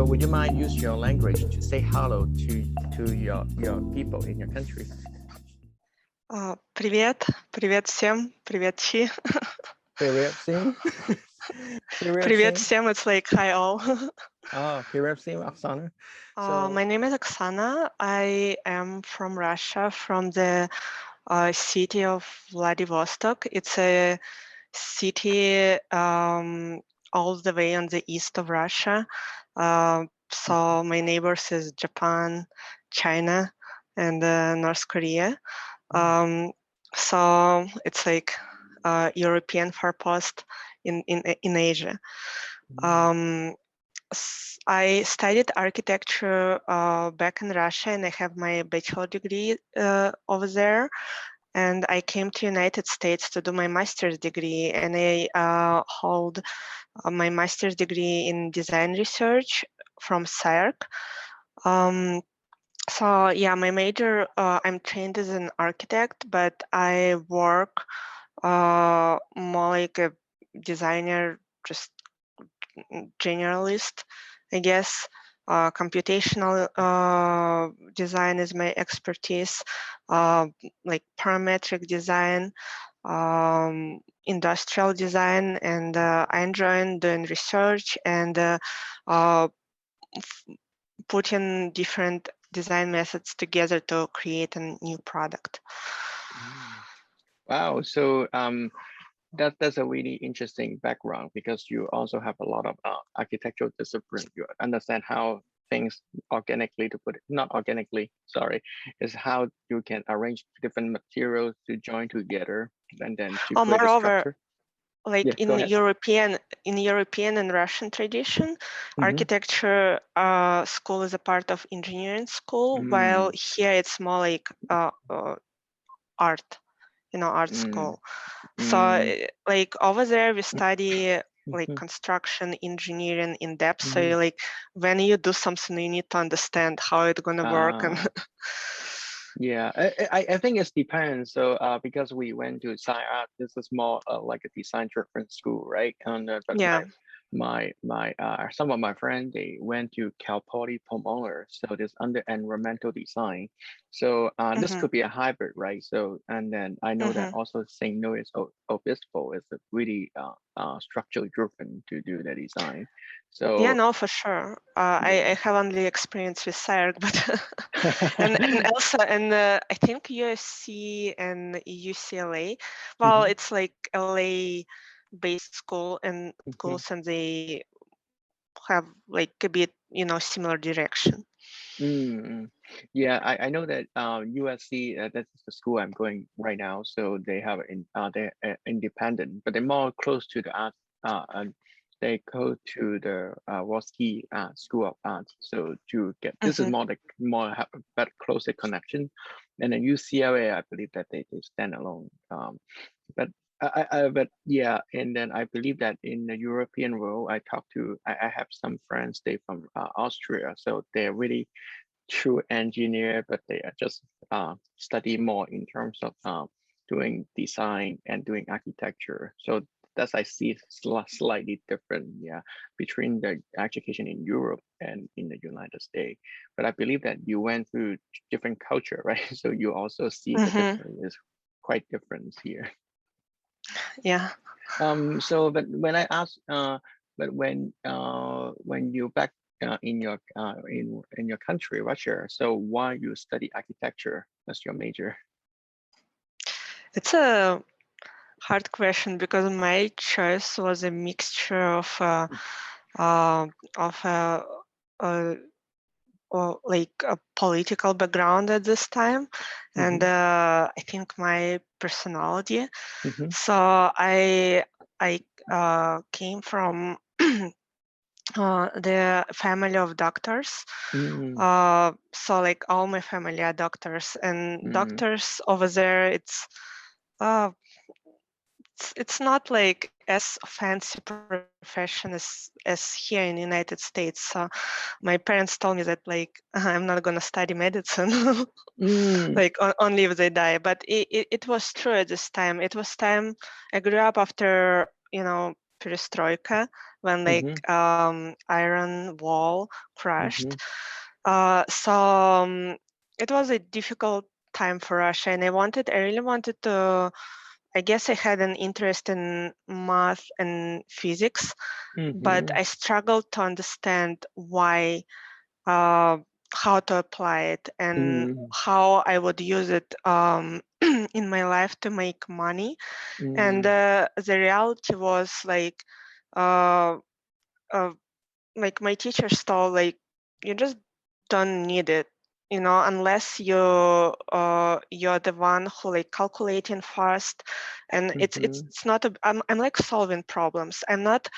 So would you mind use your language to say hello to your people in your country? Привет, привет всем, привет Chi. Привет всем. Привет всем, it's like hi all. Oh, привет всем, Oksana. So My name is Oksana. I am from Russia, from the city of Vladivostok. It's a city all the way on the east of Russia. So my neighbors is Japan, China, and North Korea. So it's like European farpost in Asia. I studied architecture back in Russia, and I have my bachelor degree over there. And I came to United States to do my master's degree, and I hold my master's degree in design research from SCI-Arc. So yeah, my major, I'm trained as an architect, but I work more like a designer, just generalist, I guess. Computational design is my expertise, like parametric design, industrial design, and I enjoy doing research and putting different design methods together to create a new product. Wow, so that's a really interesting background, because you also have a lot of architectural discipline. You understand how things organically, to put it, not organically, sorry, is how you can arrange different materials to join together and then to create a structure. Like yeah, in European and Russian tradition, architecture school is a part of engineering school, while here it's more like art, art school. So like over there we study like construction engineering in depth. So like when you do something, you need to understand how it's gonna work. And yeah, I think it depends. So because we went to SCI-Arc, this is more like a design driven school, right? And but yeah, my some of my friends, they went to Cal Poly Pomona, so this under environmental design. So this could be a hybrid, right? So and then I know that also St. Louis Obispo is a really structurally driven to do the design. So yeah, no, for sure. I have only experience with SCI-Arc, but and also I think USC and UCLA. Well, it's like LA based school and schools, and they have like a bit similar direction. Yeah, I know that USC, that's the school I'm going right now. So they have they're independent, but they're more close to the art. And they go to the Warski School of Art. So to get this is more have a better closer connection. And then UCLA, I believe that they stand alone. But but yeah, and then I believe that in the European world, I have some friends, they from Austria, so they're really true engineer, but they are just study more in terms of doing design and doing architecture. So that's I see slightly different, yeah, between the education in Europe and in the United States. But I believe that you went through different culture, right? So you also see the difference is quite different here. Yeah. So, but when I ask, but when you back in your in your country, Russia, so why you study architecture as your major? It's a hard question, because my choice was a mixture of like a political background at this time, and I think my personality. So I came from the family of doctors. So like all my family are doctors, and doctors over there, it's not like as fancy profession as here in the United States. So my parents told me that like I'm not gonna study medicine, like only if they die. But it was true at this time. It was time I grew up after perestroika, when like iron wall crashed. So it was a difficult time for Russia, and I really wanted to, I guess I had an interest in math and physics, but I struggled to understand why, how to apply it and how I would use it in my life to make money. And the reality was like my teachers told, like, you just don't need it, you know, unless you're the one who like calculating fast, and it's not I'm like solving problems. I'm not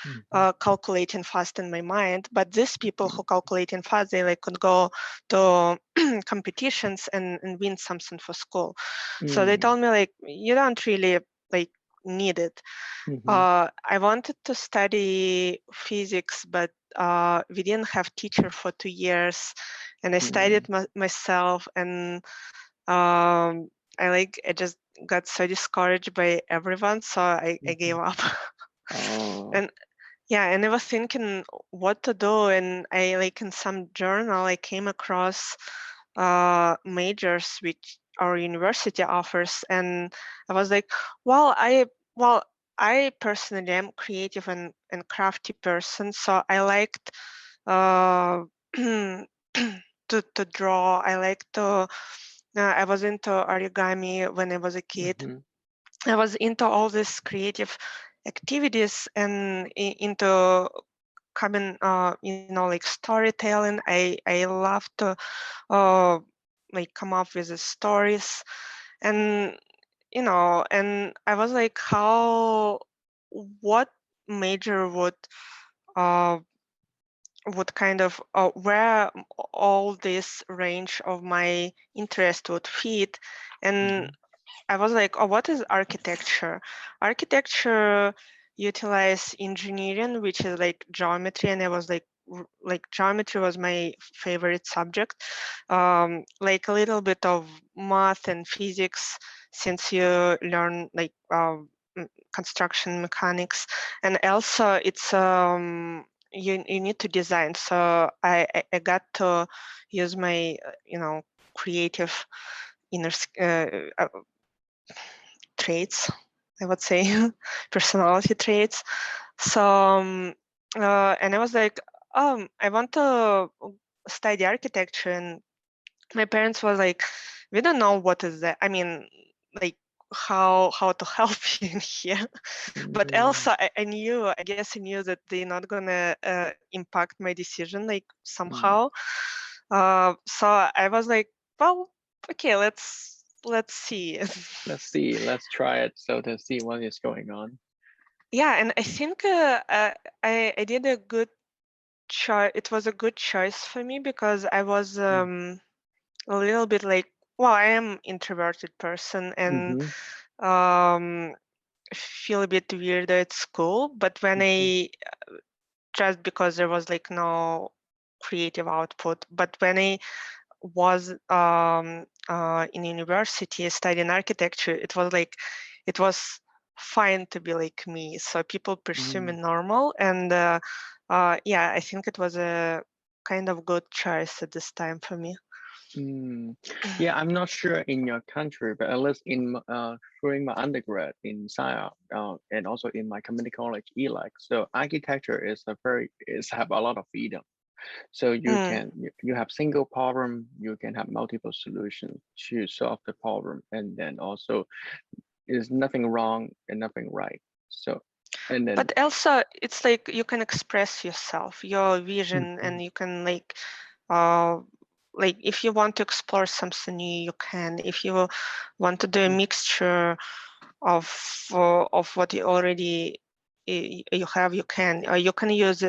calculating fast in my mind, but these people who calculating fast, they like could go to competitions and win something for school. So they told me, like, you don't really like need it. I wanted to study physics, but we didn't have teacher for 2 years, and I studied myself, and I just got so discouraged by everyone, so I gave up. And yeah, and I was thinking what to do, and I like in some journal I came across majors which our university offers, and I was like, well, I personally am creative and crafty person, so I liked to draw. I liked to. I was into origami when I was a kid. I was into all these creative activities and into coming, you know, like storytelling. I love to like come up with the stories, and you know, and I was like, what major would kind of where all this range of my interest would fit, and I was like, oh, what is architecture? Architecture utilize engineering, which is like geometry, and I was like geometry was my favorite subject, like a little bit of math and physics, since you learn like construction mechanics, and also it's you need to design. So I got to use my you know, creative inner traits, I would say, personality traits. So and I was like, I want to study architecture, and my parents were like, we don't know what is that. I mean, like how to help you in here. But also I knew, I guess I knew that they're not gonna impact my decision like somehow. So I was like, well, okay, let's see. Let's try it, so to see what is going on. Yeah, and I think I did a good choice. It was a good choice for me because I was a little bit like, well, I am introverted person, and feel a bit weird at school. But when I, just because there was like no creative output, but when I was in university studying architecture, it was like, it was fine to be like me. So people pursue me normal, and yeah, I think it was a kind of good choice at this time for me. Yeah, I'm not sure in your country, but at least in during my undergrad in SCI-Arc, and also in my community college ELAC, so architecture is have a lot of freedom. So you can you have single problem, you can have multiple solutions to solve the problem, and then also there's nothing wrong and nothing right. So, and then but also it's like you can express yourself, your vision, and you can like if you want to explore something new, you can. If you want to do a mixture of what you already you have, you can. You can use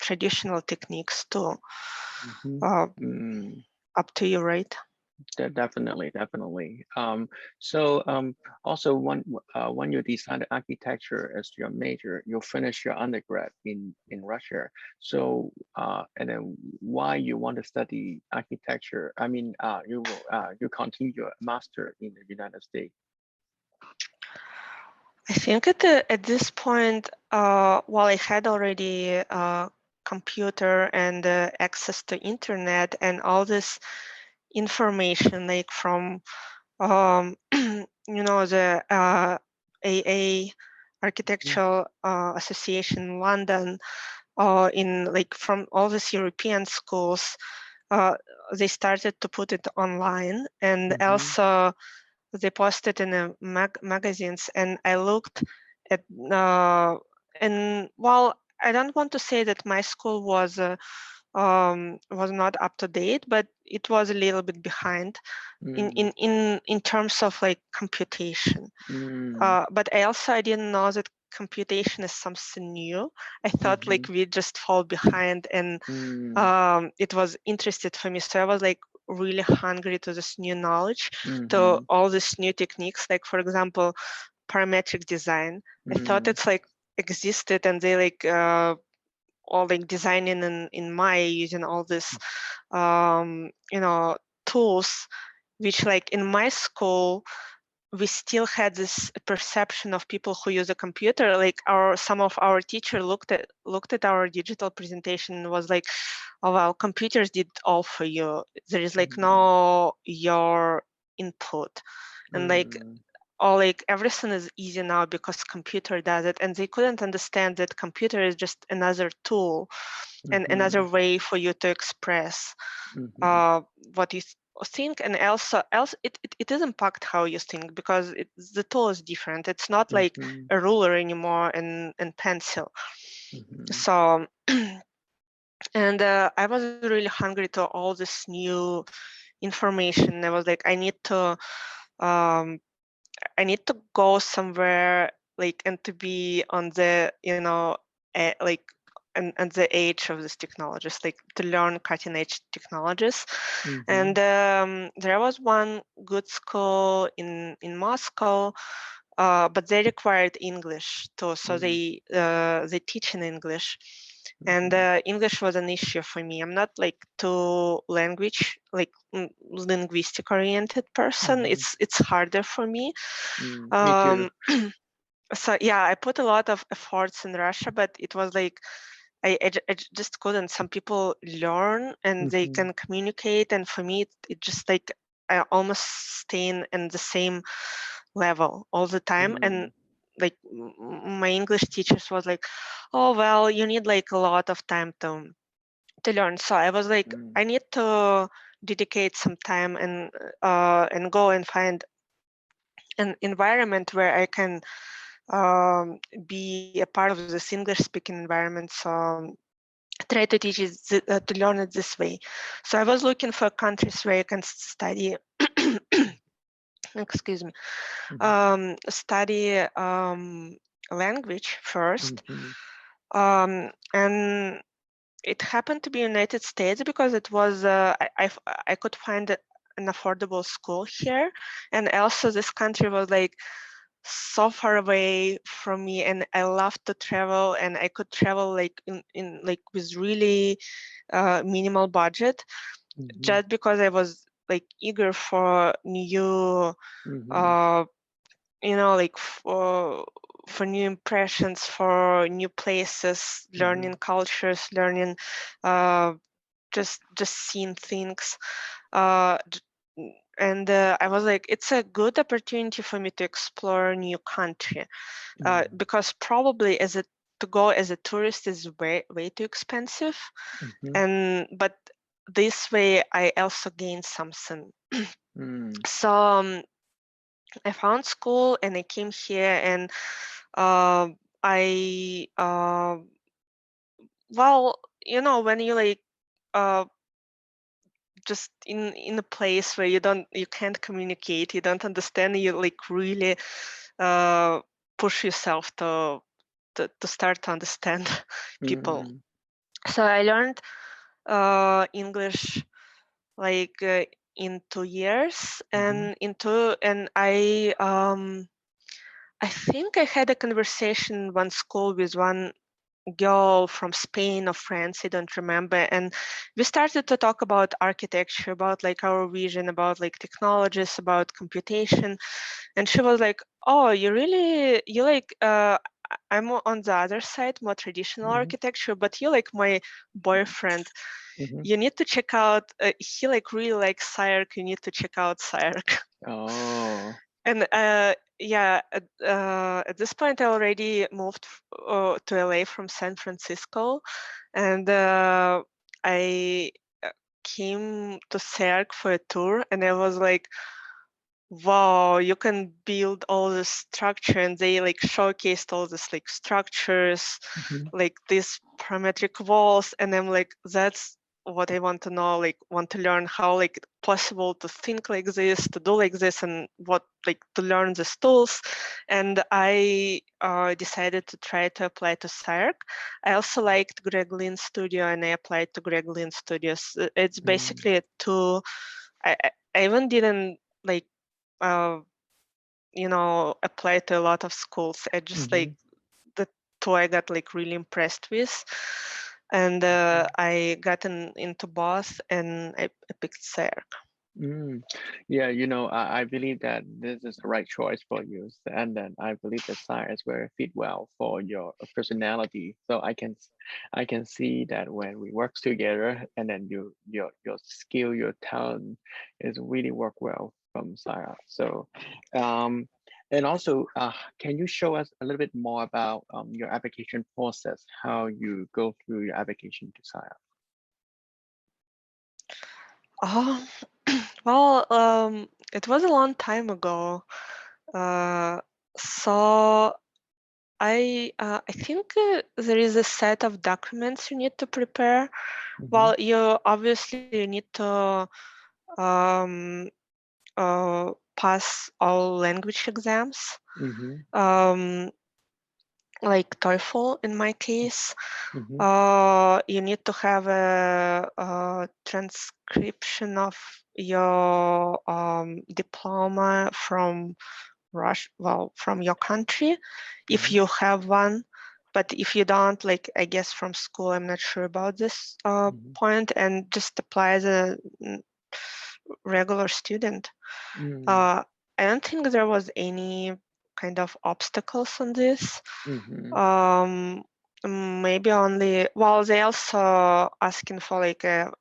traditional techniques too. Up to you, right? Definitely. Also when you decided architecture as your major, you finish your undergrad in Russia. So and then why you want to study architecture? I mean, you continue your master in the United States. I think at this point, well, I had already a computer and access to internet and all this information, like from the AA Architectural Association in London, from all these European schools. They started to put it online, and also they posted in the magazines, and I looked at and while I don't want to say that my school was not up to date, but it was a little bit behind in terms of like computation. But I didn't know that computation is something new. I thought like we just fall behind, and it was interested for me. So I was like really hungry to this new knowledge, to all these new techniques. Like for example, parametric design. I thought it's like existed, and they like all like designing in Maya using all this tools, which like in my school we still had this perception of people who use a computer. Like some of our teacher looked at our digital presentation and was like, oh well, computers did all for you. There is like no your input, and like everything is easy now because computer does it. And they couldn't understand that computer is just another tool and another way for you to express what you think, and also it does impact how you think, because the tool is different. It's not like a ruler anymore and pencil. So and I was really hungry to all this new information. I was like, I need to go somewhere like and to be on the and the age of these technologies, like to learn cutting edge technologies. And there was one good school in Moscow, but they required English too, so they teach in English. And English was an issue for me. I'm not like too linguistic oriented person. It's harder for me. Me too. So yeah, I put a lot of efforts in Russia, but it was like I just couldn't. Some people learn and they can communicate, and for me it just like I almost stay in the same level all the time. And like my English teachers was like, oh well, you need like a lot of time to learn. So I was like, I need to dedicate some time and go and find an environment where I can be a part of this English speaking environment. So try to teach it to learn it this way. So I was looking for countries where I can study excuse me, study language first. And it happened to be United States because it was I could find an affordable school here, and also this country was like so far away from me, and I love to travel, and I could travel like in like with really minimal budget, just because I was like eager for new like for new impressions, for new places, learning cultures, learning just seeing things. And I was like, it's a good opportunity for me to explore a new country, because probably to go as a tourist is way too expensive. But this way I also gain something. So I found school and I came here, and I well, when you like just in a place where you can't communicate, you don't understand, you like really push yourself to start to understand people. So I learned English like in 2 years, and I think I had a conversation in one school with one girl from Spain or France, I don't remember, and we started to talk about architecture, about like our vision, about like technologies, about computation. And she was like, oh, you like I'm on the other side, more traditional architecture, but you like my boyfriend. You need to check out, he like really likes SCI-Arc, you need to check out SCI-Arc. Oh. And yeah, at this point I already moved to LA from San Francisco, and I came to SCI-Arc for a tour, and I was like, wow, you can build all this structure, and they like showcased all this like structures, like these parametric walls, and I'm like, that's what I want to know, like want to learn how like possible to think like this, to do like this, and what like to learn these tools. And I decided to try to apply to SCI-Arc. I also liked Greg Lynn's studio, and I applied to Greg Lynn's studios. It's basically a tool. I even didn't like you know, apply to a lot of schools. I just like the two I got like really impressed with, and I got into both, and I picked SCI-Arc. Yeah, you know, I believe that this is the right choice for you, and then I believe the science will fit well for your personality. So I can see that when we work together, and then your skill, your talent is really work well from Sarah. So, and also, can you show us a little bit more about your application process, how you go through your application to Sarah? Oh, well, it was a long time ago. So I think there is a set of documents you need to prepare. Well, you obviously need to um, pass all language exams, like TOEFL in my case. You need to have a transcription of your diploma from from your country, if you have one. But if you don't, like, I guess from school, I'm not sure about this point, and just apply as a regular student. I don't think there was any kind of obstacles on this. Maybe only, well, they also asking for like a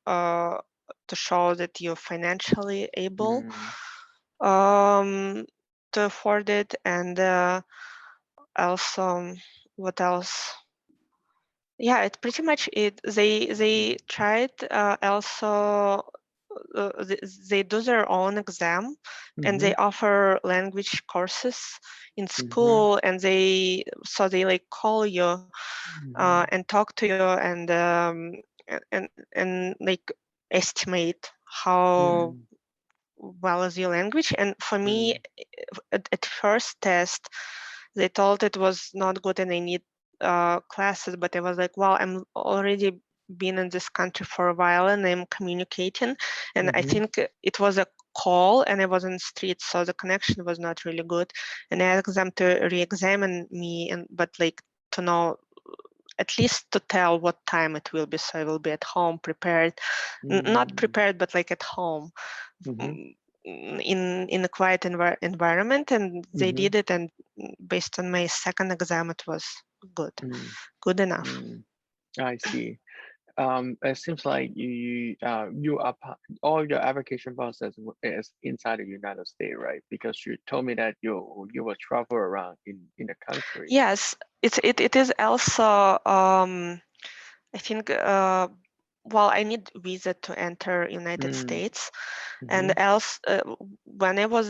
to show that you're financially able to afford it, and also what else? Yeah, it pretty much it. They tried also. They do their own exam, and they offer language courses in school, and they like call you and talk to you, and like estimate how well is your language. And for me, at first test, they told it was not good and I need classes, but I was like, well, I'm already been in this country for a while and I'm communicating, and I think it was a call and I was on the street, so the connection was not really good, and I asked them to re-examine me, and but like to know, at least to tell what time it will be, so I will be at home prepared, not prepared, but like at home in a quiet environment, and they did it, and based on my second exam it was good enough. I see. It seems like you are all your application process is inside the United States, right? Because you told me that you will travel around in the country. Yes, it is also I think well, I need visa to enter United States, and else when I was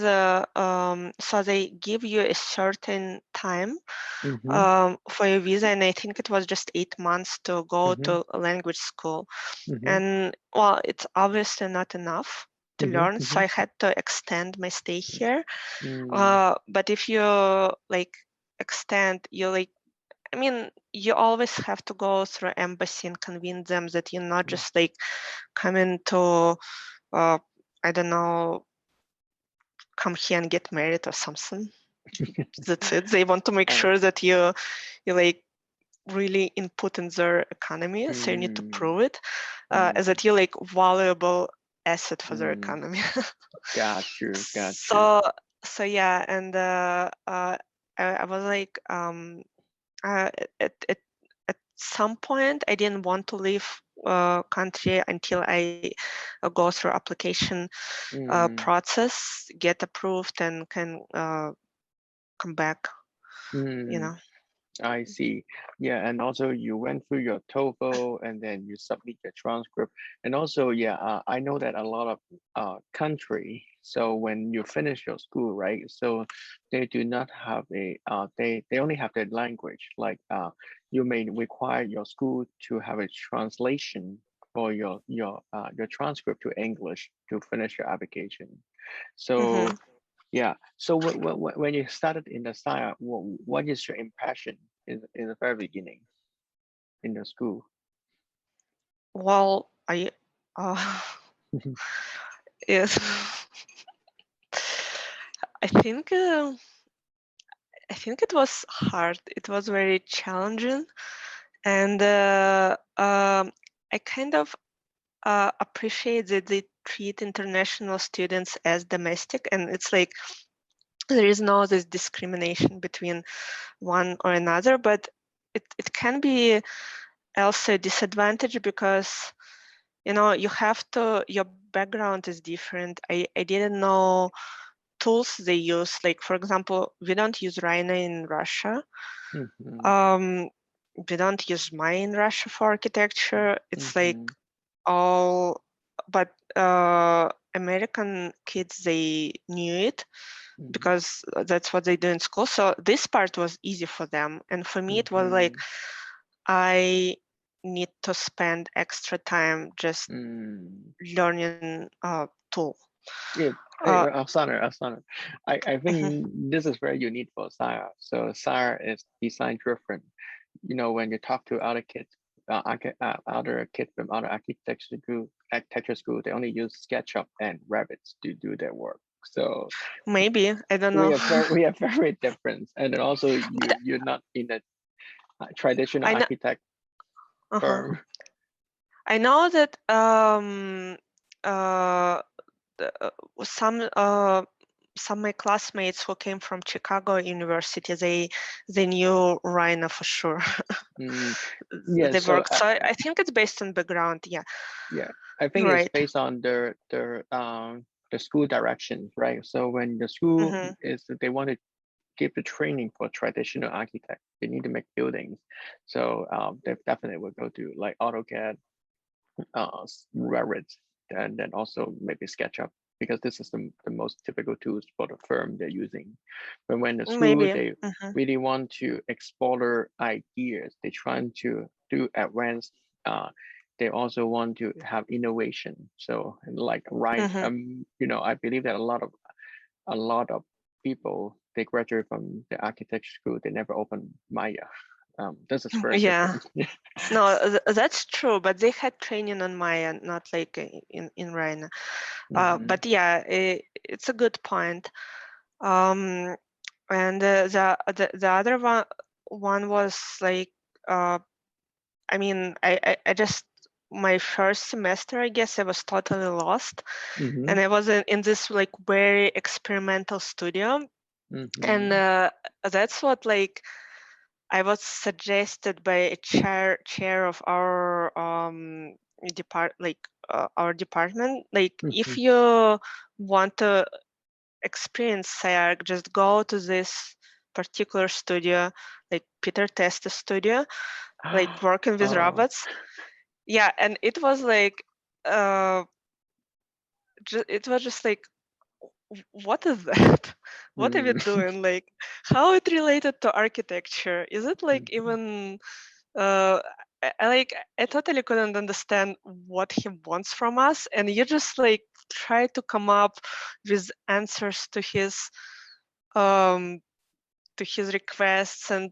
so they give you a certain time for your visa, and I think it was just 8 months to go to a language school, and well, it's obviously not enough to learn, so I had to extend my stay here. But if you like extend, you like, I mean, you always have to go through embassy and convince them that you're not just like coming to, I don't know, come here and get married or something. That's it. They want to make sure that you like really input in their economy. So you need to prove it that you're like valuable asset for their economy. Got you. So yeah, and I was like at some point I didn't want to leave country until I go through application process, get approved, and can come back. You know. I see. Yeah, and also you went through your TOEFL and then you submit your transcript. And also, yeah, I know that a lot of country, so when you finish your school, right? So they do not have a they only have their language. Like you may require your school to have a translation for your transcript to English to finish your application. So yeah. So when you started in the SCI-Arc, what is your impression in the very beginning in the school? Well, yes, I think it was hard. It was very challenging, and I kind of appreciate that they treat international students as domestic, and it's like there is no this discrimination between one or another, but it can be also a disadvantage because you have to, your background is different. I didn't know tools they use. Like, for example, we don't use Rhino in Russia. We don't use Maya in Russia for architecture. It's like all, but American kids, they knew it because that's what they do in school. So this part was easy for them. And for me, it was like, I need to spend extra time just learning tool. Yeah, Oksana, I think this is very unique for SCI-Arc. So SCI-Arc is design driven. When you talk to other kids, other kids from other architecture school, they only use SketchUp and Rabbits to do their work. So maybe, I don't know. We are very different, and then also you're not in a traditional architect firm. I know that some of my classmates who came from Chicago University, they knew Rhino for sure. Yeah, they worked. So I think it's based on background. Yeah. Yeah, I think it's based on the school directions, right? So when the school they want to give the training for traditional architect, they need to make buildings. So they definitely will go to like AutoCAD, Revit, and then also maybe SketchUp, because this is the most typical tools for the firm they're using. But when the school, they really want to explore ideas, they're trying to do advanced, they also want to have innovation. So like, I believe that a lot of people, they graduate from the architecture school, they never open Maya. This is very different. No, that's true, but they had training on Maya, not like in Rhino. But yeah, it's a good point. And the other one was like, I mean, I just, my first semester, I guess I was totally lost, and I was in this like very experimental studio, and that's what like I was suggested by a chair of our our department. Like, if you want to experience SCI-Arc, just go to this particular studio, like Peter Testa studio, like working with robots. Yeah, and it was like, it was just like, what is that? What are we doing? Like, how it related to architecture? Is it like even I totally couldn't understand what he wants from us, and you just like try to come up with answers to his requests and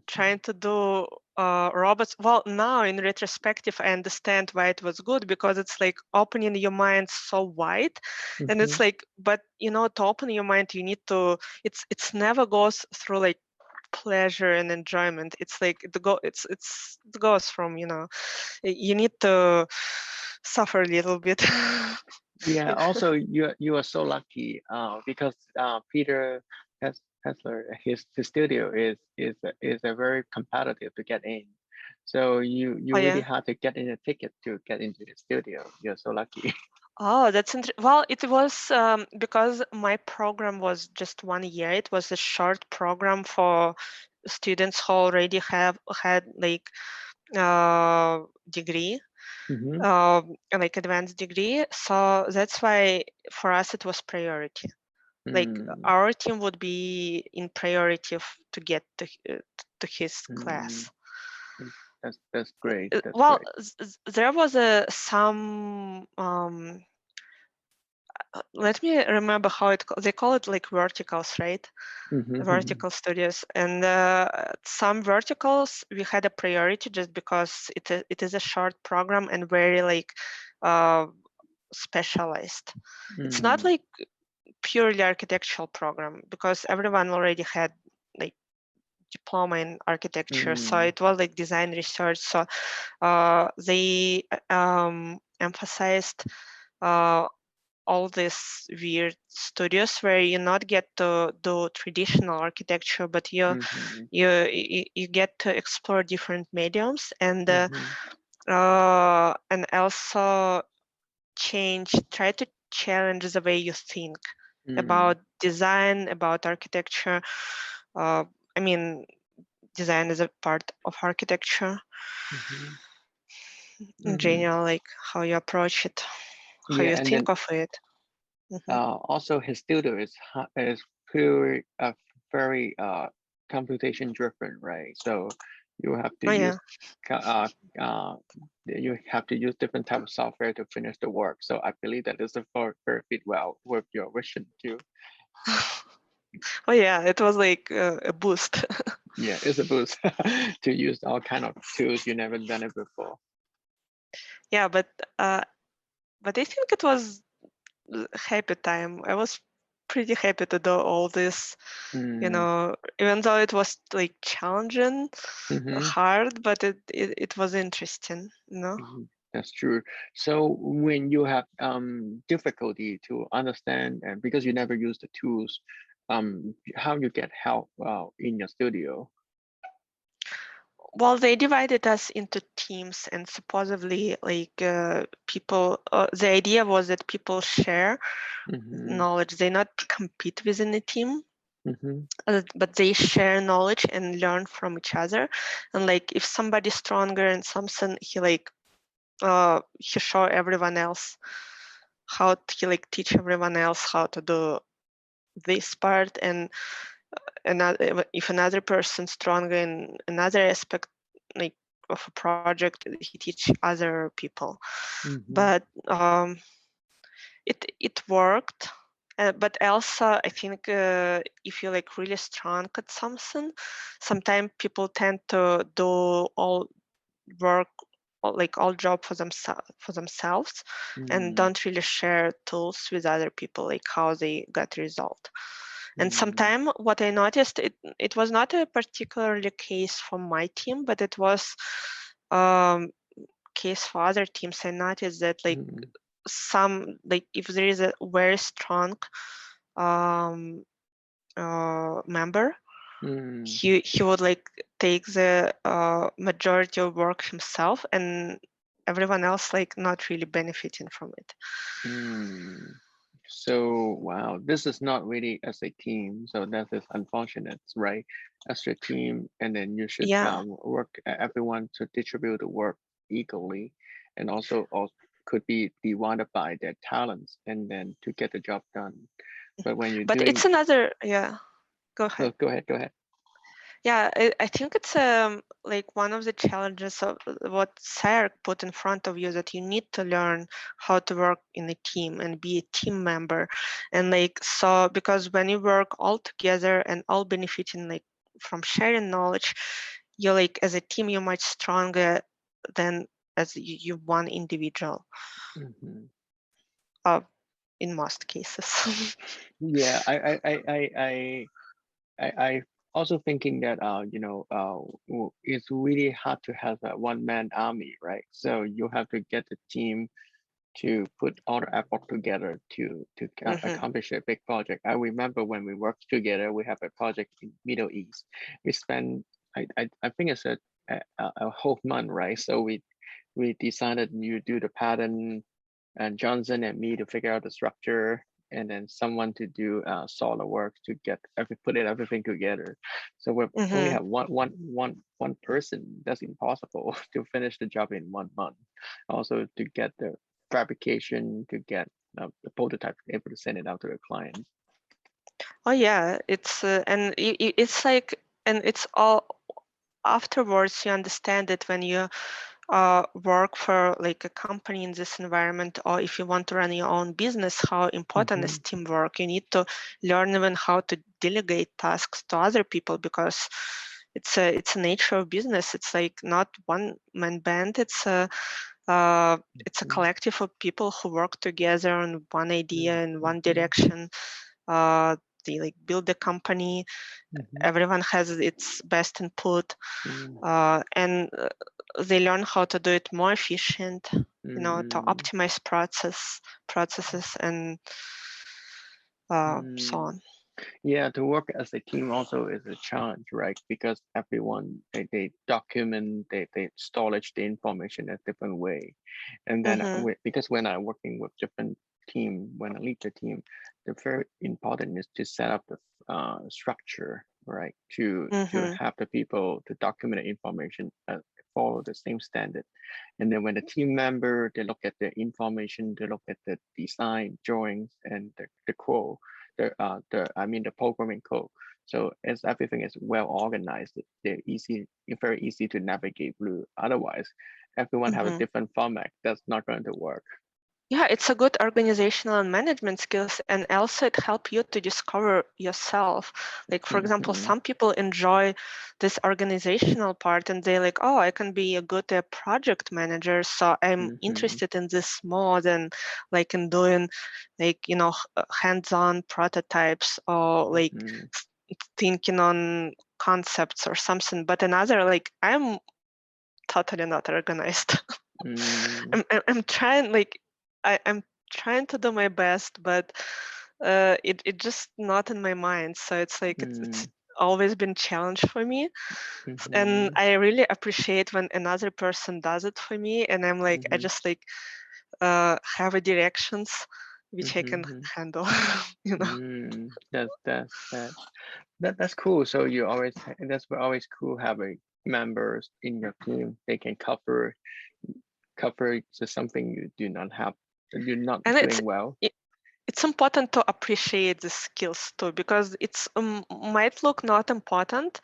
trying to do robots. Well, now in retrospective, I understand why it was good, because it's like opening your mind so wide, and it's like, but to open your mind, you need to. It's never goes through like pleasure and enjoyment. It's like it goes from you need to suffer a little bit. Yeah. Also, you are so lucky because Peter has his studio is a very competitive to get in. So you Oh really yeah. have to get in a ticket to get into his studio. You're so lucky. Oh, that's interesting. Well, it was because my program was just 1 year. It was a short program for students who already have had like degree, Mm-hmm. like advanced degree. So that's why for us it was priority. Like Mm, our team would be in priority to get to his mm, class. that's great. That's Well, great. there was some let me remember how they call it like verticals, right? Mm-hmm, mm-hmm, Vertical studios, and some verticals we had a priority just because it is a short program and very like uh, specialized. It's not mm, like purely architectural program because everyone already had like diploma in architecture, so mm, it was like design research. So they emphasized all these weird studios where you not get to do traditional architecture, but mm-hmm, you get to explore different mediums mm-hmm, and also try to challenge the way you think mm, about design, about architecture. Uh, I mean, design is a part of architecture mm-hmm, in mm-hmm. general, like how you approach it, how Yeah, you and then think of it. Mhm. also his studio is pure very computation driven, right? So you have to Oh use yeah. ca- uh, uh, you have to use different type of software to finish the work. So I believe that this is very fit well with your vision too. Oh yeah, it was like a boost. Yeah, it's a boost to use all kind of tools you never done it before. Yeah, uh, but I think it was happy time. I was pretty happy to do all this, Mm, even though it was like challenging, mm-hmm, hard, but it was interesting. mm-hmm. That's true. So when you have difficulty to understand and because you never use the tools, how you get help in your studio? Well, they divided us into teams, and supposedly, like people, the idea was that people share Mm-hmm, knowledge. They not compete within a team, mm-hmm, but they share knowledge and learn from each other. And like, if somebody's stronger in something, he show everyone else he like teach everyone else how to do this part, and another if another person stronger in another aspect like of a project, he teach other people. mm-hmm, But it worked. But also, I think if you're like really strong at something, sometimes people tend to do all work, like all job for themselves, and mm-hmm, don't really share tools with other people, like how they got result. And mm-hmm, sometime what I noticed, it was not a particularly case for my team, but it was um, case for other teams. I noticed that like some like if there is a very strong um, member, mm-hmm, he would like take the majority of work himself, and everyone else like not really benefiting from it. mm. So, wow, this is not really as a team. So that is unfortunate, right? As a team, and then you should Yeah, work everyone to distribute the work equally, and also could be divided by their talents, and then to get the job done. But when you're but doing, it's another, yeah, go ahead. no, go ahead, go ahead. Yeah, I think it's like one of the challenges of what SCI-Arc put in front of you, that you need to learn how to work in a team and be a team member. And like, so because when you work all together and all benefiting like from sharing knowledge, you're like, as a team, you're much stronger than as you one individual, Hmm. uh, in most cases. Yeah, I also thinking that it's really hard to have a one man army, right? So you have to get the team to put all the effort together to accomplish a big project. I remember when we worked together, we have a project in Middle East. We spent, I think it's a whole month, right? So we decided you do the pattern, and Johnson and me to figure out the structure, and then someone to do solid work to get everything together. So we only have one person. That's impossible to finish the job in 1 month. Also to get the fabrication, to get the prototype, able to send it out to the client. Oh yeah, it's and it's like, and it's all afterwards you understand it when you work for like a company in this environment, or if you want to run your own business, how important is teamwork. You need to learn even how to delegate tasks to other people, because it's a nature of business. It's like not one man band. It's a collective of people who work together on one idea in one direction. They like build the company. Everyone has its best input, and they learn how to do it more efficient, you know, to optimize processes and so on. Yeah, to work as a team also is a challenge, right? Because everyone they document, they storage the information a different way, and then because when I'm working with different team, when I lead the team, the very important is to set up the structure, right? To have the people to document the information, follow the same standard, and then when the team member they look at the information, they look at the design drawings and the code. The programming code. So as everything is well organized, they're very easy to navigate through. Otherwise, everyone have a different format. That's not going to work. Yeah, it's a good organizational and management skills, and also it helps you to discover yourself. Like, for example, some people enjoy this organizational part and they're like, oh, I can be a good project manager, so I'm interested in this more than like in doing like, you know, hands-on prototypes or like thinking on concepts or something. But another, like, I'm totally not organized. I'm trying, like, I'm trying to do my best, but it just not in my mind. So it's like it's always been a challenge for me, and I really appreciate when another person does it for me, and I'm like, I just like have a directions which I can handle. You know. That's cool. So you always that's always cool having members in your team. They can cover just something you do not have, you're not And doing well. It's important to appreciate the skills too, because it's might look not important,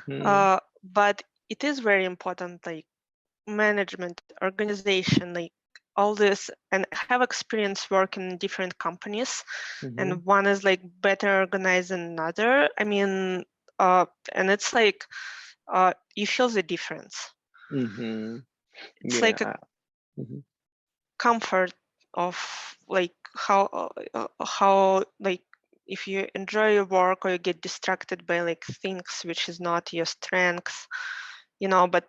but it is very important, like management, organization, like all this. And I have experience working in different companies, and one is like better organized than another. I mean, and it's like you feel the difference. It's like a comfort of like how like if you enjoy your work or you get distracted by like things which is not your strengths, you know. But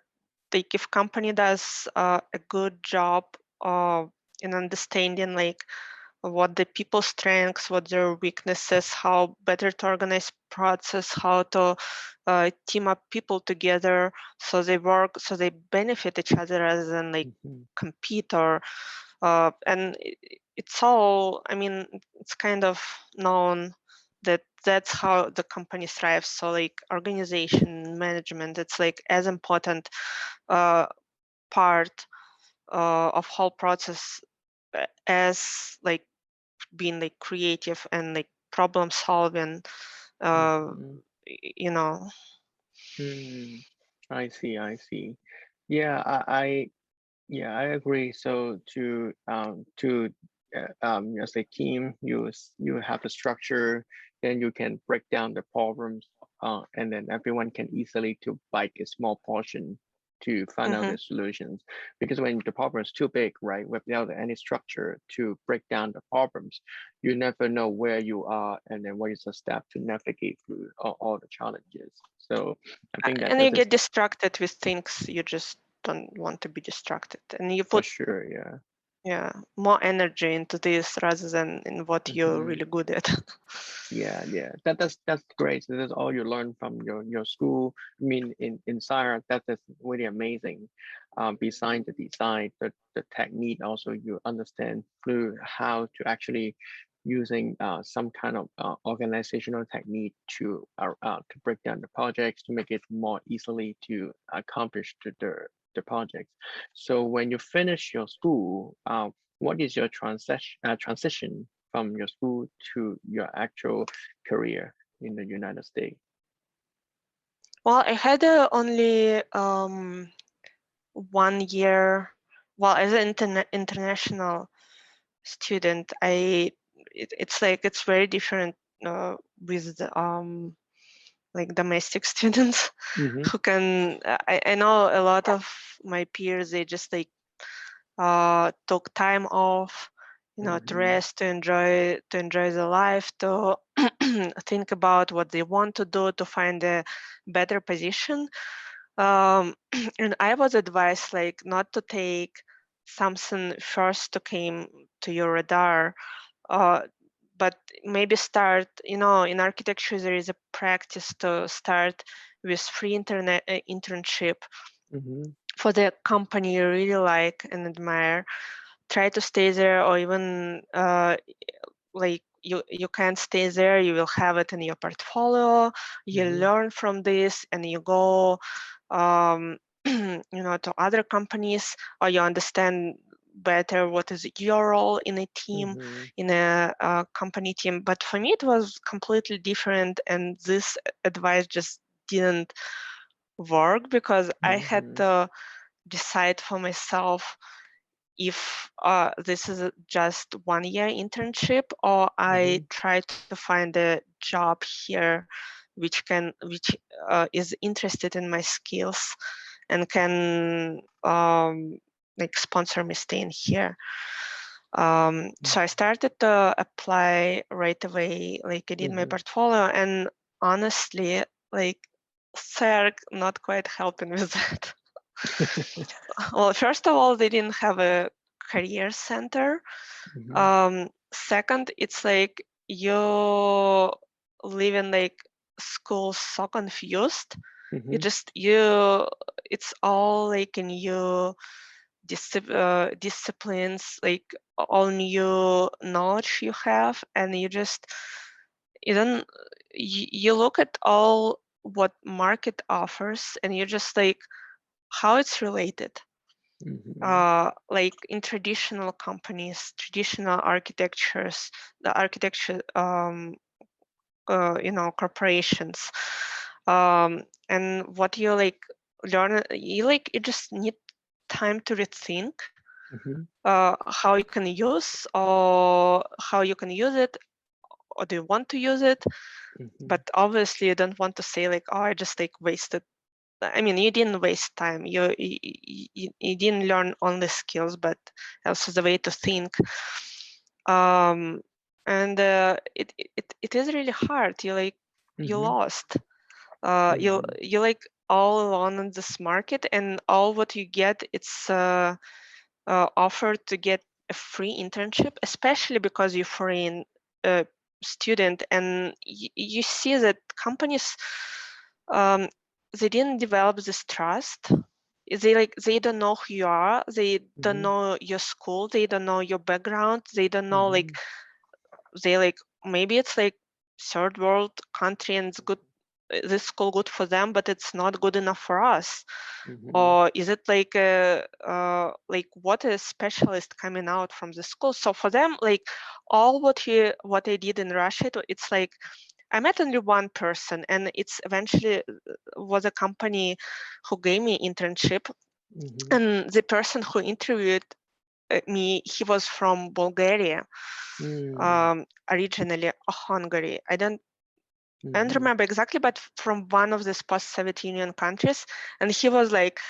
like if company does a good job in understanding like what the people's strengths, what their weaknesses, how better to organize process, how to team up people together so they work, so they benefit each other rather than like compete or and it's all, I mean, it's kind of known that that's how the company thrives. So like organization, management, it's like as important part of whole process as like being like creative and like problem solving, you know. I see. Yeah, I agree. So as a team, you have the structure, then you can break down the problems, and then everyone can easily to bite a small portion to find out the solutions. Because when the problem is too big, right, without any structure to break down the problems, you never know where you are and then what is the step to navigate through all the challenges. So I think that and you get distracted with things you just don't want to be distracted, and you for put sure, yeah. yeah, more energy into this rather than in what you're really good at. Yeah, that's great. So that's all you learn from your school. I mean, in SCI-Arc, that's really amazing. Besides the design, the technique also you understand through how to using some kind of organizational technique to break down the projects to make it more easily to accomplish the projects. So when you finish your school, what is your transition from your school to your actual career in the United States? Well, I had only 1 year. Well, as an international student, it's very different with like domestic students who can. I know a lot of my peers. They just like took time off, to rest, to enjoy the life, to think about what they want to do, to find a better position. And I was advised like not to take something first to came to your radar, but maybe start, in architecture there is a practice to start with free internship for the company you really like and admire. Try to stay there, or even like you can't stay there, you will have it in your portfolio, you learn from this and you go to other companies, or you understand better what is your role in a team, in a company team. But for me it was completely different, and this advice just didn't work, because I had to decide for myself if this is just 1 year internship, or I try to find a job here which is interested in my skills and can like sponsor me staying here. So I started to apply right away, like I did my portfolio, and honestly, like SCI-Arc not quite helping with that. Well, first of all, they didn't have a career center. Second, it's like you live in like school so confused. It's all like in your disciplines, like all new knowledge you have, and you don't you look at all what market offers, and you just like how it's related. Like in traditional companies, traditional architectures, the architecture, corporations, and what you like learn, you just need time to rethink how you can use, or how you can use it, or do you want to use it. But obviously you don't want to say like, oh, I just like wasted. I mean, you didn't waste time. You didn't learn only skills, but also the way to think. And it is really hard. You lost. You like all alone in this market, and all what you get, it's offered to get a free internship, especially because you're foreign student, and you see that companies they didn't develop this trust. They don't know who you are, they don't know your school, they don't know your background, they don't know like maybe it's like third world country and it's good, this school good for them, but it's not good enough for us. Or is it like what a specialist coming out from the school? So for them, like all what I did in Russia, it's like I met only one person, and it's eventually was a company who gave me internship. And the person who interviewed me, he was from Bulgaria, originally Hungary. I don't remember exactly, but from one of these post-Soviet Union countries. And he was like,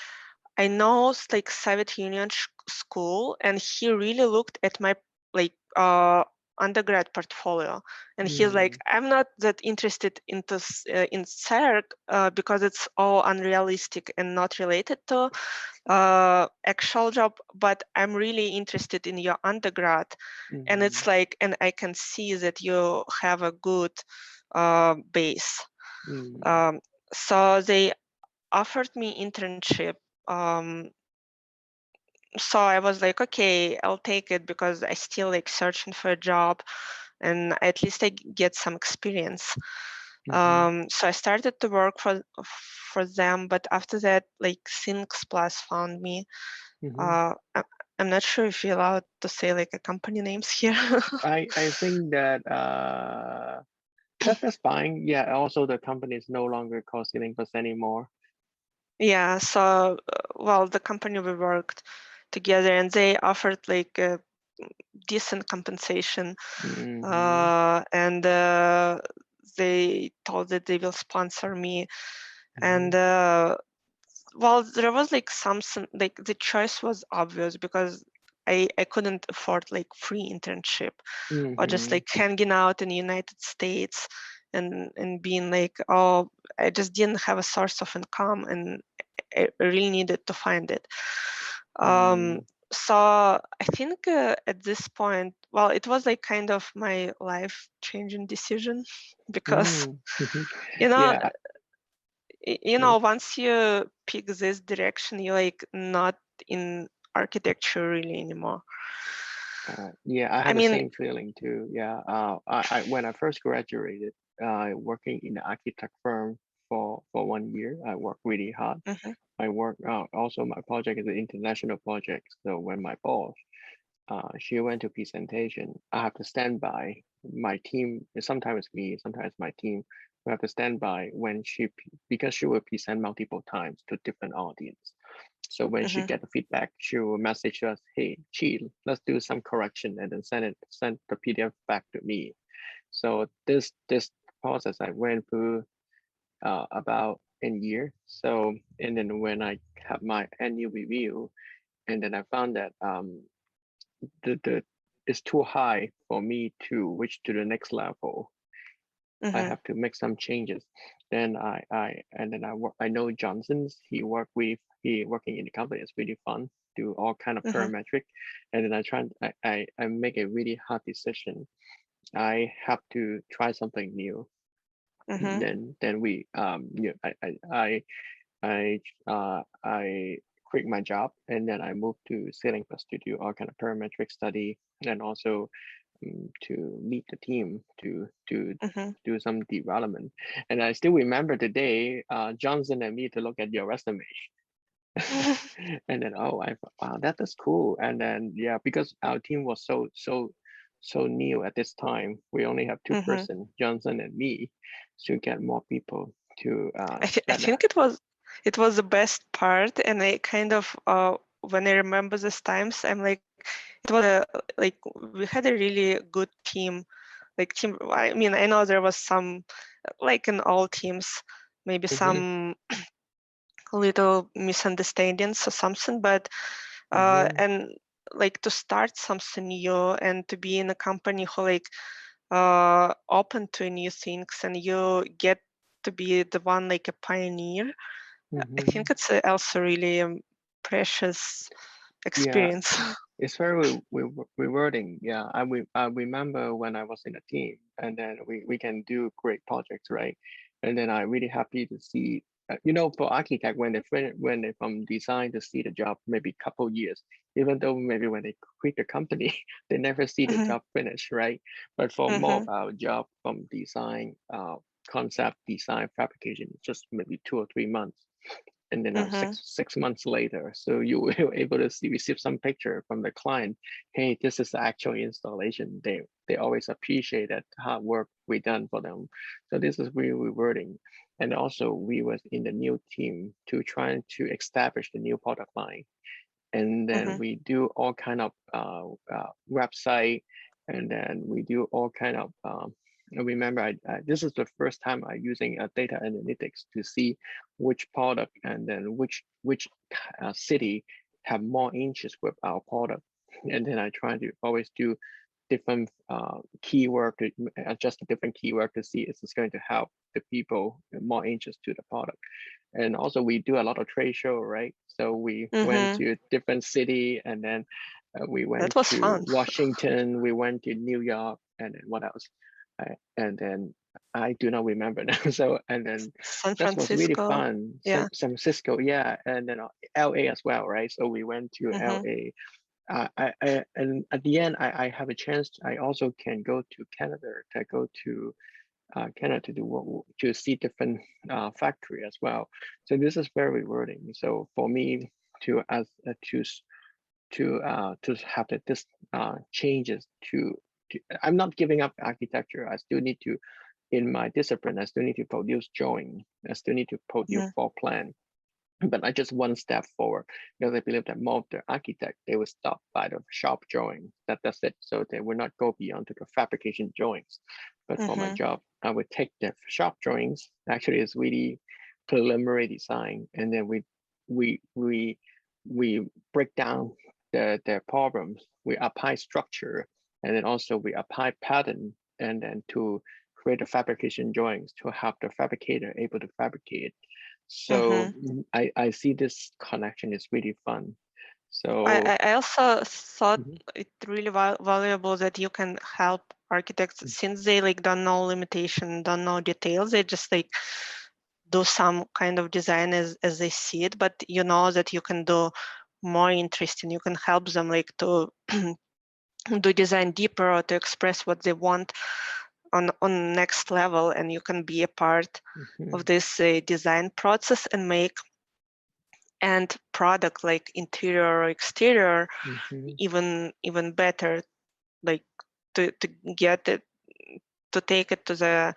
I know like Soviet Union school, and he really looked at my like undergrad portfolio, and he's like, I'm not that interested into in SCI-Arc because it's all unrealistic and not related to actual job, but I'm really interested in your undergrad. And it's like, and I can see that you have a good base. So they offered me internship. So I was like, okay, I'll take it because I still like searching for a job, and at least I get some experience. So I started to work for them, but after that, like Things Plus found me. I'm not sure if you're allowed to say like a company names here. I think that that's fine. Yeah. Also, the company is no longer called Ceiling Plus anymore. Yeah. So, well, the company we worked together, and they offered like a decent compensation, and they told that they will sponsor me, and well, there was like something like the choice was obvious because I couldn't afford like free internship or just like hanging out in the United States and being like, oh, I just didn't have a source of income and I really needed to find it. So I think at this point, well, it was like kind of my life-changing decision because you know, Yeah. once you pick this direction, you're like not in architecture really anymore. Yeah, I had I the mean, same feeling too. Yeah. I when I first graduated, working in an architect firm for 1 year, I worked really hard. I work also my project is an international project. So when my boss she went to presentation, I have to stand by my team. Sometimes me, sometimes my team. We have to stand by when because she will present multiple times to different audience. So when she get the feedback, she will message us, "Hey, Chi, let's do some correction," and then send the PDF back to me. So this process I went through about a year. So and then when I have my annual review, and then I found that the it's too high for me to reach to the next level. I have to make some changes. Then I know Johnson's. He working in the company. It's really fun. Do all kind of parametric, and then I make a really hard decision. I have to try something new. Then we I quit my job, and then I moved to Ceiling Plus to do all kind of parametric study, and also to meet the team to do some development. And I still remember the day Johnson and me to look at your resume. And then I thought, wow, that is cool. And then yeah, because our team was so new at this time, we only have two person, Johnson and me, to get more people to I think it was the best part, and I kind of when I remember these times, I'm like, it was like we had a really good team. Like team, I mean, I know there was some, like in all teams, maybe some little misunderstandings or something, but and like to start something new and to be in a company who like open to new things, and you get to be the one like a pioneer. I think it's also really precious experience. Yeah, it's very rewarding. Yeah, I remember when I was in a team, and then we can do great projects, right? And then I'm really happy to see, for architect when they from design to see the job, maybe couple years, even though maybe when they quit the company, they never see the job finished, right? But for more of our job from design, concept design, fabrication, just maybe 2 or 3 months. And then six months later, so you were able to receive some picture from the client. Hey, this is the actual installation. They always appreciate that hard work we done for them. So this is really rewarding. And also we was in the new team to try to establish the new product line. And then we do all kind of website, and then we do all kind of I remember this is the first time I using data analytics to see which product and then which city have more interest with our product, and then I try to always do different keyword, to adjust a different keyword to see if it's going to help the people more interest to the product. And also we do a lot of trade show, right? So we went to a different city, and then we went to fun. Washington, we went to New York, and then what else? And then I do not remember now. So, and then San that was really Francisco. fun. Yeah. San Francisco, yeah, and then LA as well, right? So we went to LA. And at the end, I have a chance. I also can go to Canada. I go to Canada to see different factory as well. So this is very rewarding. So for me to have this changes to I'm not giving up architecture. I still need to, in my discipline, I still need to produce drawing. I still need to produce floor plan. But I just one step forward, because I believe that more of the architect, they will stop by the shop drawing. That's it. So they will not go beyond to the fabrication drawings. But for my job, I would take the shop drawings. Actually, it's really preliminary design, and then we break down the problems. We apply structure, and then also we apply pattern, and then to create the fabrication drawings to help the fabricator able to fabricate. So I see this connection is really fun. So I also thought it really valuable that you can help architects, since they like don't know limitation, don't know details. They just like do some kind of design as they see it, but you know that you can do more interesting. You can help them like to do design deeper, or to express what they want on next level, and you can be a part of this design process and make end product, like interior or exterior, even better, like to get it, to take it to the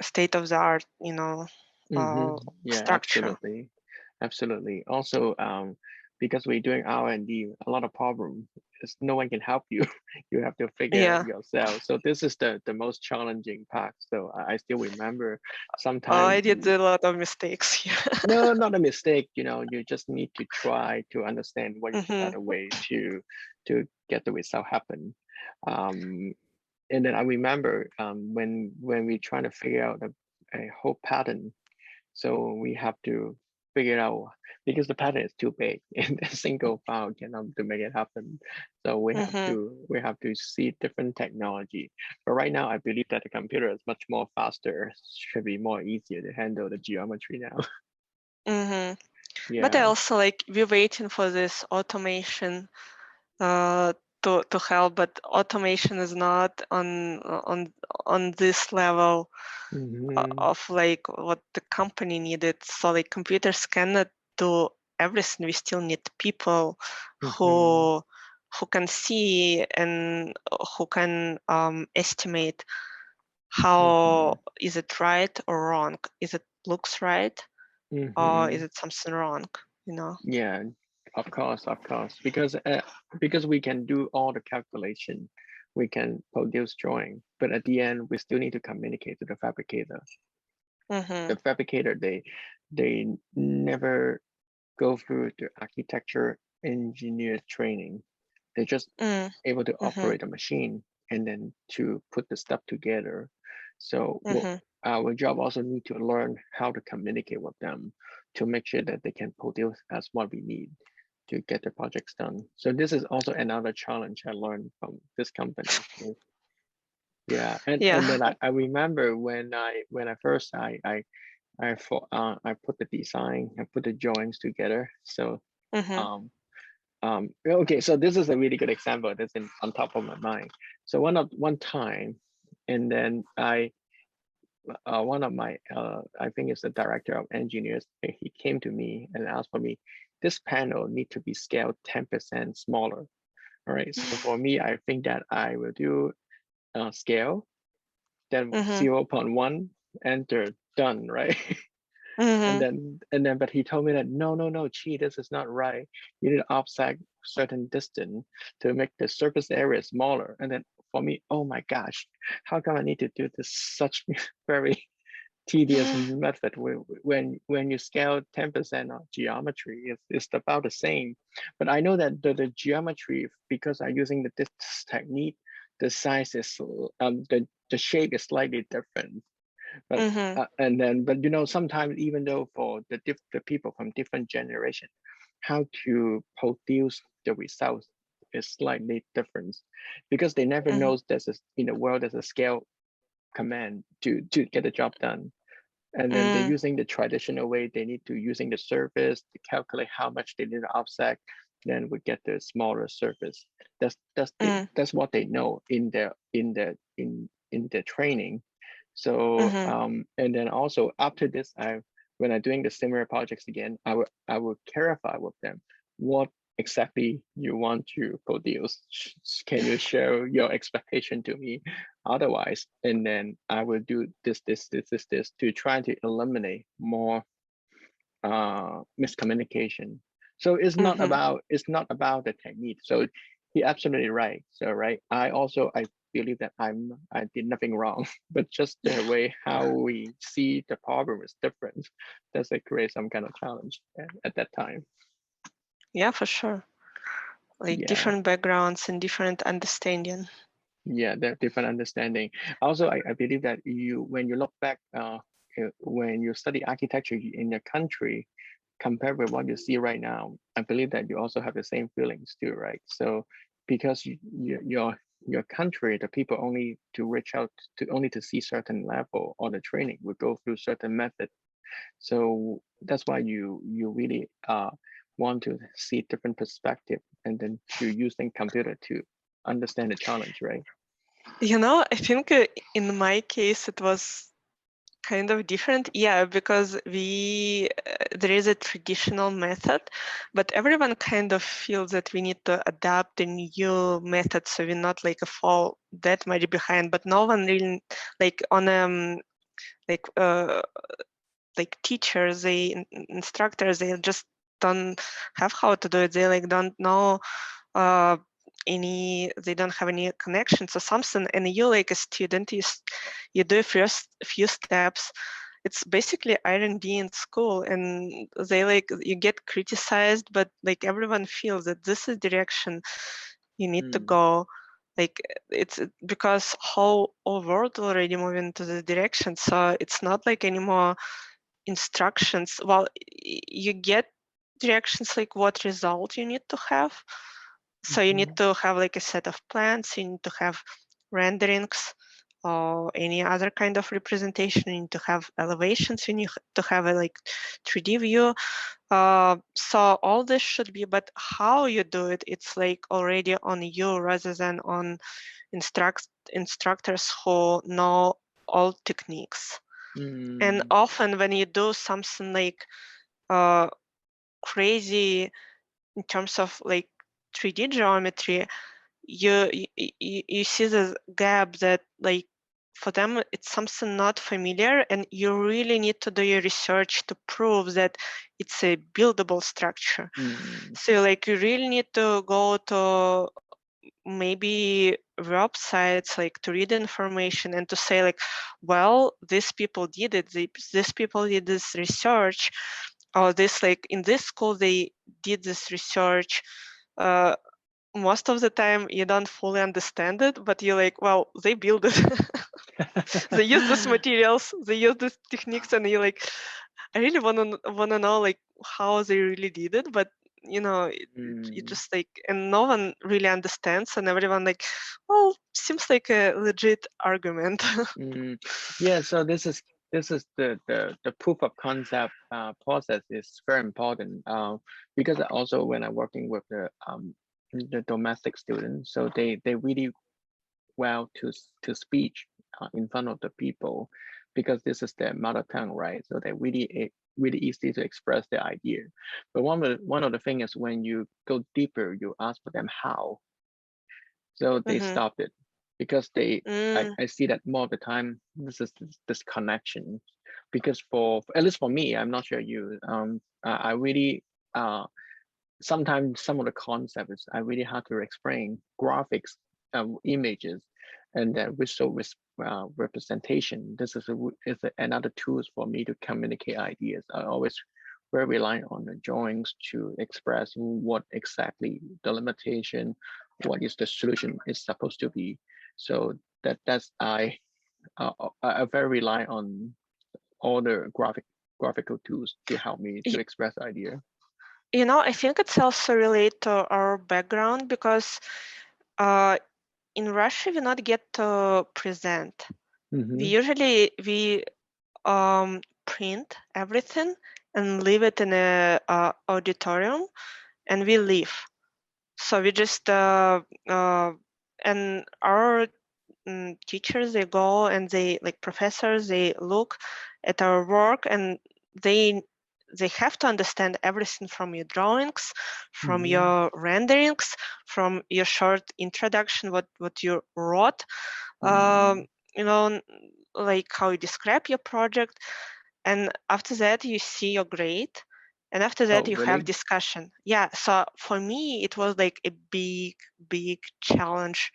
state of the art, you know, yeah, structure. absolutely. Also, because we're doing R&D, a lot of problem is no one can help you. You have to figure it out yourself. So this is the most challenging part. So I still remember sometimes. I did a lot of mistakes here. No, not a mistake. You know, you just need to try to understand what is the better way to get the result happen. And then I remember when we're trying to figure out a whole pattern. So we have to figure it out, because the pattern is too big and a single file cannot to make it happen. So we have to see different technology. But right now, I believe that the computer is much more faster, should be more easier to handle the geometry now. But I also like, we're waiting for this automation to help, but automation is not on this level of like what the company needed. So like computers cannot do everything. We still need people who can see and who can estimate how is it right or wrong. Is it looks right, or is it something wrong? You know? Yeah, of course, because we can do all the calculation, we can produce drawing, but at the end we still need to communicate to the fabricator. The fabricator, they never go through the architecture engineer training. They're just able to operate a machine and then to put the stuff together. So our job also need to learn how to communicate with them to make sure that they can produce as what we need to get the projects done. So this is also another challenge I learned from this company. Yeah, and then I remember when I first I put the design, I put the drawings together. So okay, so this is a really good example that's on top of my mind. So one time, and then one of my I think it's the director of engineers, he came to me and asked for me, this panel need to be scaled 10% smaller. All right, so for me, I think that I will do scale, then 0.1, enter, done, right? And then but he told me that no, gee, this is not right. You need to offset certain distance to make the surface area smaller. And then for me, oh my gosh, how come I need to do this such very tedious method. When you scale 10% of geometry, it's about the same. But I know that the geometry, because I'm using this technique, the size is the shape is slightly different. But but you know, sometimes even though for the people from different generation, how to produce the results is slightly different, because they never knows there's in the world there's a scale command to get the job done. And then they're using the traditional way. They need to using the surface to calculate how much they need to offset. Then we get the smaller surface. That's what they know in their training. So and then also after this, when I'm doing the similar projects again, I will clarify with them what exactly you want to produce. Can you share your expectation to me? Otherwise, and then I will do this to try to eliminate more miscommunication. So it's not about the technique. So you're absolutely right. So I believe that I did nothing wrong, but just the way how we see the problem is different. Does it create some kind of challenge at that time? Yeah, for sure. Like different backgrounds and different understanding. Yeah, the different understanding. Also, I believe that when you look back, when you study architecture in your country, compared with what you see right now, I believe that you also have the same feelings too, right? So because your country, the people only to reach out to see certain level or the training would go through certain method. So that's why you really want to see different perspective, and then to using computer to understand the challenge, right? You know, I think in my case it was kind of different. Yeah, because there is a traditional method, but everyone kind of feels that we need to adapt a new method, so we're not like fall that much behind. But no one really like on like teachers, instructors, they just don't have how to do it. They like don't know they don't have any connections or something, and you like a student, you do first few steps. It's basically R&D in school, and they like you get criticized, but like everyone feels that this is direction you need to go. Like it's because whole world already moving to the direction, so it's not like anymore instructions. Well, you get directions like what result you need to have. So you need to have like a set of plans, you need to have renderings or any other kind of representation, you need to have elevations, you need to have a like 3D view. So all this should be, but how you do it, it's like already on you rather than on instructors who know all techniques. And often when you do something like crazy in terms of like 3D geometry, you see the gap that like for them it's something not familiar, and you really need to do your research to prove that it's a buildable structure. So like you really need to go to maybe websites like to read information and to say like, well, these people did it, these people did this research, or this like in this school they did this research. Most of the time you don't fully understand it, but you're like, well, they build it. They use these materials, they use these techniques, and you're like, I really wanna know like how they really did it, but you know, it just like, and no one really understands, and everyone like, well, seems like a legit argument. Yeah, so this is the proof of concept process is very important, because also when I'm working with the domestic students, so they really well to speech in front of the people, because this is their mother tongue, right? So they really easy to express their idea. But one of the things is when you go deeper, you ask for them how, so they stopped it, because I see that more of the time this is this connection, because for at least for me, I'm not sure you, I really sometimes some of the concepts I really have to explain graphics, images, and then visual representation. This is another tool for me to communicate ideas. I always very reliant on the drawings to express what exactly the limitation, what is the solution is supposed to be. So that's I very rely on all the graphical tools to help me to express idea. You know, I think it's also related to our background, because in Russia we not get to present. We usually print everything and leave it in a auditorium, and we leave. So we just and our teachers, they go and they, like professors, they look at our work, and they have to understand everything from your drawings, from your renderings, from your short introduction, what you wrote, you know, like how you describe your project. And after that you see your grade, and after that you have discussion. Yeah, so for me it was like a big challenge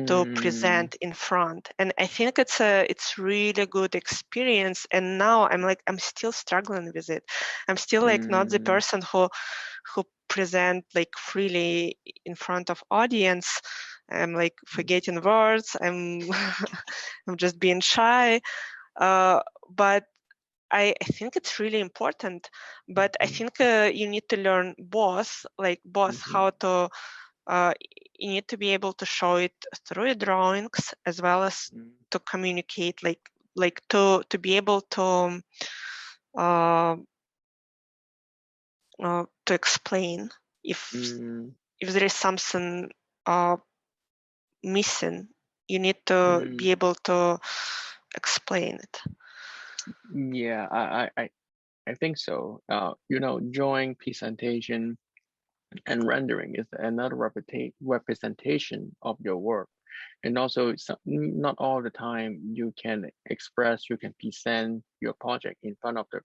to present in front, and I think it's really good experience. And now I'm still struggling with it. I'm still like not the person who present like freely in front of audience. I'm like forgetting words. I'm I'm just being shy, but I think it's really important. But I think you need to learn both how to you need to be able to show it through your drawings, as well as to communicate, like to be able to explain if there is something missing. You need to be able to explain it. Yeah, I think so. You know, drawing, presentation, and rendering is another representation of your work. And also, not all the time you can express, you can present your project in front of the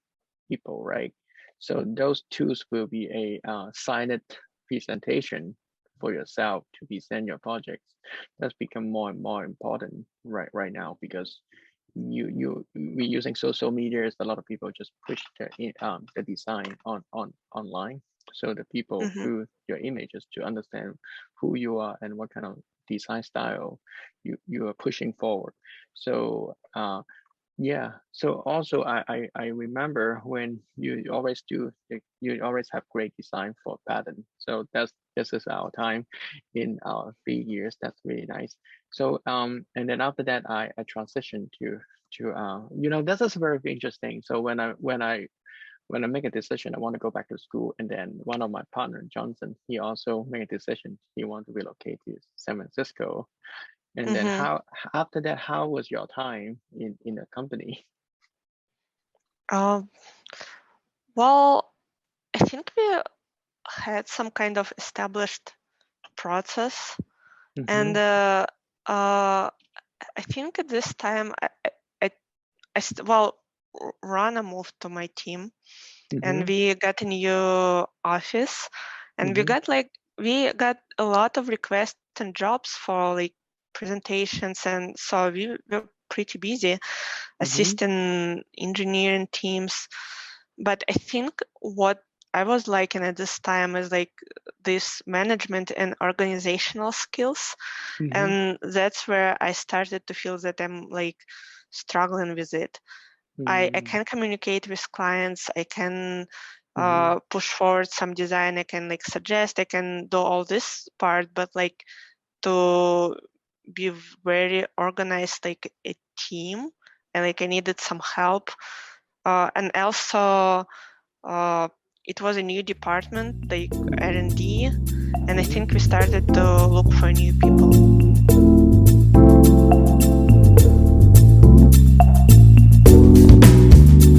people, right? So those tools will be a silent presentation for yourself to present your projects. That's become more and more important right now, because we're using social media. A lot of people just push the design online, so the people through your images to understand who you are and what kind of design style you are pushing forward. So yeah. So also I remember when you always have great design for pattern. So this is our time in our 3 years. That's really nice. So and then after that I transitioned to you know, this is very interesting. So when I make a decision, I want to go back to school, and then one of my partner, Johnson, he also made a decision. He wanted to relocate to San Francisco. And then after that, how was your time in the company? Well, I think we had some kind of established process, and I think at this time Rana moved to my team, and we got a new office, and we got a lot of requests and jobs for like presentations, and so we were pretty busy assisting engineering teams. But I think what I was liking at this time is like this management and organizational skills, and that's where I started to feel that I'm like struggling with it. I can communicate with clients, I can push forward some design, I can like suggest, I can do all this part, but like to be very organized like a team, and like I needed some help, and also it was a new department like R&D, and I think we started to look for new people.